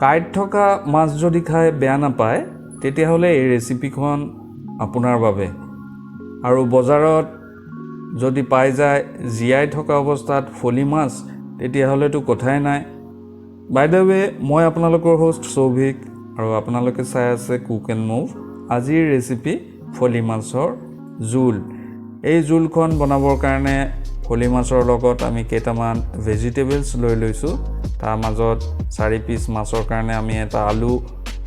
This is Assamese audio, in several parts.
কাইট থকা মাছ যদি খাই বেয়া নাপায় তেতিয়াহ'লে এই ৰেচিপিখন আপোনাৰ বাবে আৰু বজাৰত যদি পাই যায় জীয়াই থকা অৱস্থাত ফলি মাছ তেতিয়াহ'লেতো কথাই নাই বাই দ্য ৱে মই আপোনালোকৰ হোষ্ট সৌভিক আৰু আপোনালোকে চাই আছে কুক এণ্ড মুভ আজিৰ ৰেচিপি ফলি মাছৰ জোল এই জোলখন বনাবৰ কাৰণে ফলি মাছৰ লগত আমি কেইটামান ভেজিটেবলছ লৈ লৈছোঁ তাৰ মাজত 4 পিচ মাছৰ কাৰণে আমি এটা আলু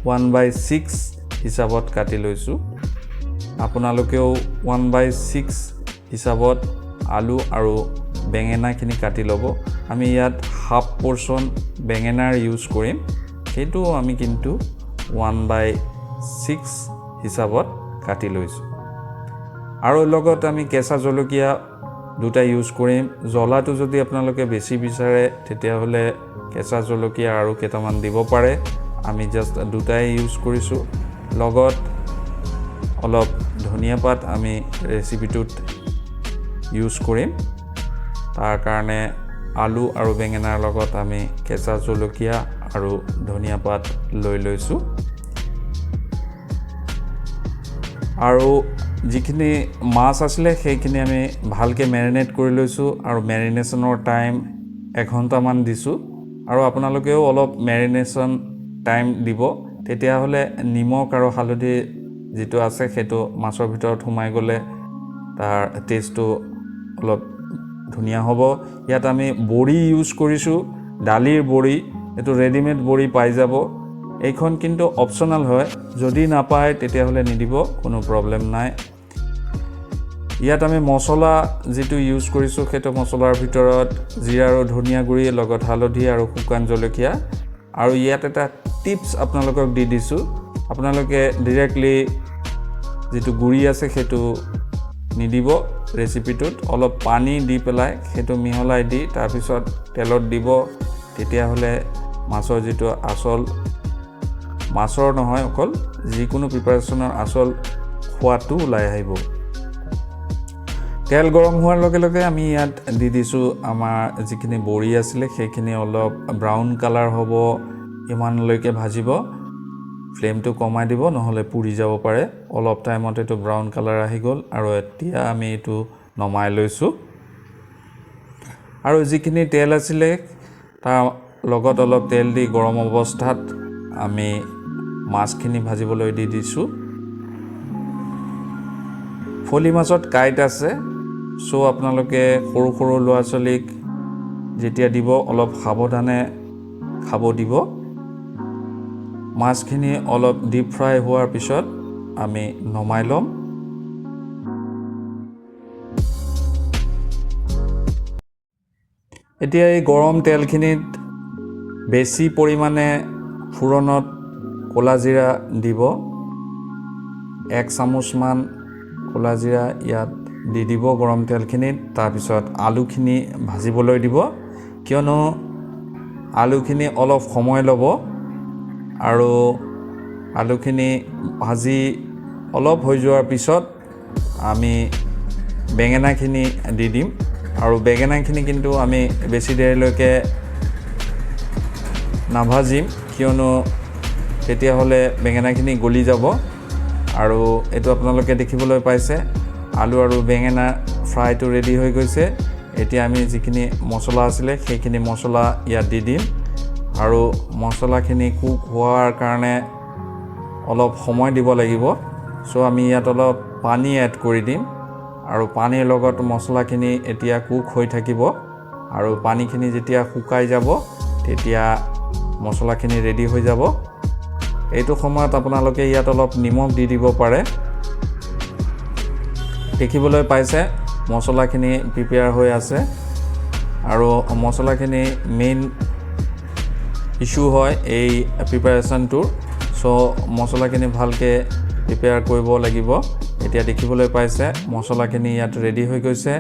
1/6 হিচাপত কাটি লৈছোঁ আপোনালোকেও 1/6 হিচাপত আলু আৰু বেঙেনাখিনি কাটি ল'ব আমি ইয়াত হাফ পৰ্চন বেঙেনাৰ ইউজ কৰিম সেইটো আমি কিন্তু 1/6 হিচাপত কাটি লৈছোঁ আৰু লগত আমি কেঁচা জলকীয়া দুটা ইউজ কৰিম জ্বলাটো যদি আপোনালোকে বেছি বিচাৰে তেতিয়াহ'লে কেঁচা জলকীয়া আৰু কেইটামান দিব পাৰে আমি জাষ্ট দুটাই ইউজ কৰিছোঁ লগত অলপ ধনিয়া পাত আমি ৰেচিপিটোত ইউজ কৰিম তাৰ কাৰণে আলু আৰু বেঙেনাৰ লগত আমি কেঁচা জলকীয়া আৰু ধনিয়া পাত লৈ লৈছোঁ আৰু যিখিনি মাছ আছিলে সেইখিনি আমি ভালকৈ মেৰিনেট কৰি লৈছোঁ আৰু মেৰিনেশ্যনৰ টাইম 1 ঘণ্টামান দিছোঁ আৰু আপোনালোকেও অলপ মেৰিনেশ্যন টাইম দিব তেতিয়াহ'লে নিমখ আৰু হালধি যিটো আছে সেইটো মাছৰ ভিতৰত সোমাই গ'লে তাৰ টেষ্টটো অলপ ধুনীয়া হ'ব ইয়াত আমি বড়ি ইউজ কৰিছোঁ দালিৰ বড়ি এইটো ৰেডিমেড বড়ি পাই যাব এইখন কিন্তু অপচনেল হয় যদি নাপায় তেতিয়াহ'লে নিদিব কোনো প্ৰব্লেম নাই ইয়াত আমি মছলা যিটো ইউজ কৰিছোঁ সেইটো মছলাৰ ভিতৰত জিৰা আৰু ধনিয়া গুড়ি লগত হালধি আৰু শুকান জলকীয়া আৰু ইয়াত এটা টিপছ আপোনালোকক দি দিছোঁ আপোনালোকে ডাইৰেক্টলি যিটো গুড়ি আছে সেইটো নিদিব ৰেচিপিটোত অলপ পানী দি পেলাই সেইটো মিহলাই দি তাৰপিছত তেলত দিব তেতিয়াহ'লে মাছৰ যিটো আচল মাছৰ নহয় অকল যিকোনো প্ৰিপাৰেশ্যনৰ আচল সোৱাদটো ওলাই আহিব তেল গৰম হোৱাৰ লগে লগে আমি ইয়াত দি দিছোঁ আমাৰ যিখিনি বড়ি আছিলে সেইখিনি অলপ ব্ৰাউন কালাৰ হ'ব ইমানলৈকে ভাজিব ফ্লেমটো কমাই দিব নহ'লে পুৰি যাব পাৰে অলপ টাইমত এইটো ব্ৰাউন কালাৰ আহি গ'ল আৰু এতিয়া আমি এইটো নমাই লৈছোঁ আৰু যিখিনি তেল আছিলে তাৰ লগত অলপ তেল দি গৰম অৱস্থাত আমি মাছখিনি ভাজিবলৈ দি দিছোঁ ফলি মাছত কাইট আছে চ' আপোনালোকে সৰু সৰু ল'ৰা ছোৱালীক যেতিয়া দিব অলপ সাৱধানে খাব দিব মাছখিনি অলপ ডিপ ফ্ৰাই হোৱাৰ পিছত আমি নমাই ল'ম এতিয়া এই গৰম তেলখিনিত বেছি পৰিমাণে ফুৰণত ক'লা জিৰা দিব 1 চামুচমান ক'লা জিৰা ইয়াত দি দিব গৰম তেলখিনিত তাৰপিছত আলুখিনি ভাজিবলৈ দিব কিয়নো আলুখিনি অলপ সময় ল'ব আৰু আলুখিনি ভাজি অলপ হৈ যোৱাৰ পিছত আমি বেঙেনাখিনি দি দিম আৰু বেঙেনাখিনি কিন্তু আমি বেছি দেৰিলৈকে নাভাজিম কিয়নো তেতিয়াহ'লে বেঙেনাখিনি গলি যাব আৰু এইটো আপোনালোকে দেখিবলৈ পাইছে আলু আৰু বেঙেনা ফ্ৰাইটো ৰেডি হৈ গৈছে এতিয়া আমি যিখিনি মছলা আছিলে সেইখিনি মছলা ইয়াত দি দিম আৰু মছলাখিনি কুক হোৱাৰ কাৰণে অলপ সময় দিব লাগিব চ' আমি ইয়াত অলপ পানী এড কৰি দিম আৰু পানীৰ লগত মছলাখিনি এতিয়া কুক হৈ থাকিব আৰু পানীখিনি যেতিয়া শুকাই যাব তেতিয়া মছলাখিনি ৰেডি হৈ যাব এইটো সময়ত আপোনালোকে ইয়াত অলপ নিমখ দি দিব পাৰে দেখিবলৈ পাইছে মছলাখিনি প্ৰিপেয়াৰ হৈ আছে আৰু মছলাখিনি মেইন ইস্যু হয় এই প্ৰিপাৰেশ্যনটোৰ চ' মছলাখিনি ভালকৈ প্ৰিপেয়াৰ কৰিব লাগিব এতিয়া দেখিবলৈ পাইছে মছলাখিনি ইয়াত ৰেডি হৈ গৈছে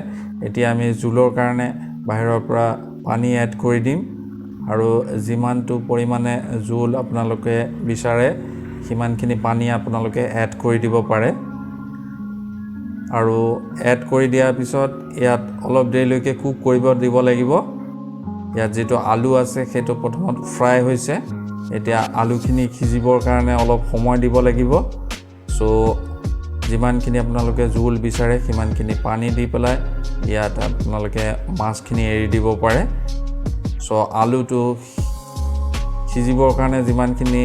এতিয়া আমি জোলৰ কাৰণে বাহিৰৰ পৰা পানী এড কৰি দিম আৰু যিমানটো পৰিমাণে জোল আপোনালোকে বিচাৰে সিমানখিনি পানী আপোনালোকে এড কৰি দিব পাৰে আৰু এড কৰি দিয়াৰ পিছত ইয়াত অলপ দেৰিলৈকে কুক কৰিব দিব লাগিব ইয়াত যেটো আলু আছে সেইটো প্ৰথমত ফ্ৰাই হৈছে এতিয়া আলুখিনি সিজিবৰ কাৰণে অলপ সময় দিব লাগিব সো যিমানখিনি আপোনালোকে জোল বিচাৰে সিমানখিনি পানী দি পেলাই ইয়াত আপোনালোকে মাছখিনি এৰি দিব পাৰে সো আলুটো সিজিবৰ কাৰণে যিমানখিনি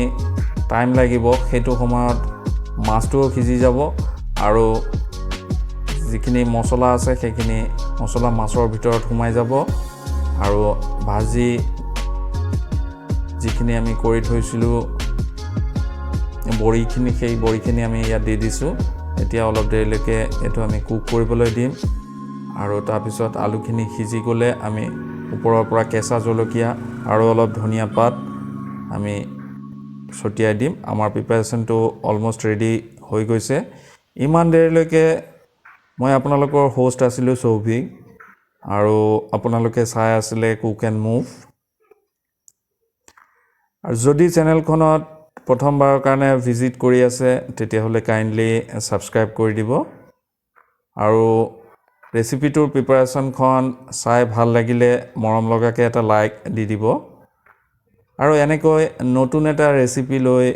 টাইম লাগিব সেইটো সময়ত মাছটোও সিজি যাব আৰু যিখিনি মছলা আছে সেইখিনি মছলা মাছৰ ভিতৰত সোমাই যাব আৰু ভাজি যিখিনি আমি কৰি থৈছিলোঁ বড়িখিনি সেই বড়িখিনি আমি ইয়াত দি দিছোঁ এতিয়া অলপ দেৰিলৈকে এইটো আমি কুক কৰিবলৈ দিম আৰু তাৰপিছত আলুখিনি সিজি গ'লে আমি ওপৰৰ পৰা কেঁচা জলকীয়া আৰু অলপ ধনিয়া পাত আমি ছটিয়াই দিম আমাৰ প্ৰিপাৰেশ্যনটো অলমষ্ট ৰেডি হৈ গৈছে ইমান দেৰিলৈকে মই আপোনালোকৰ হোষ্ট আছিলোঁ সৌভিক আৰু আপোনালোকে চাই আছিলে কুক এণ্ড মুভ আৰু যদি চেনেলখনত প্ৰথমবাৰৰ কাৰণে ভিজিট কৰি আছে তেতিয়াহ'লে কাইণ্ডলি ছাবস্ক্ৰাইব কৰি দিব আৰু ৰেচিপিটোৰ প্ৰিপাৰেশ্যনখন চাই ভাল লাগিলে মৰম লগাকৈ এটা লাইক দি দিব আৰু এনেকৈ নতুন এটা ৰেচিপি লৈ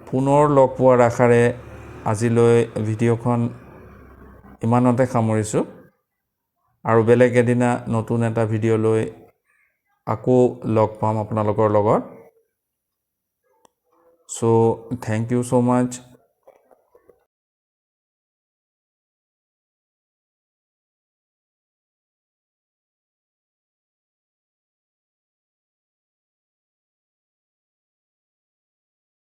পুনৰ লগ পোৱাৰ আশাৰে আজিলৈ ভিডিঅ'খন ইমানতে সামৰিছোঁ আৰু বেলেগ এদিনা নতুন এটা ভিডিঅ' লৈ আকৌ লগ পাম আপোনালোকৰ লগত So thank you so much.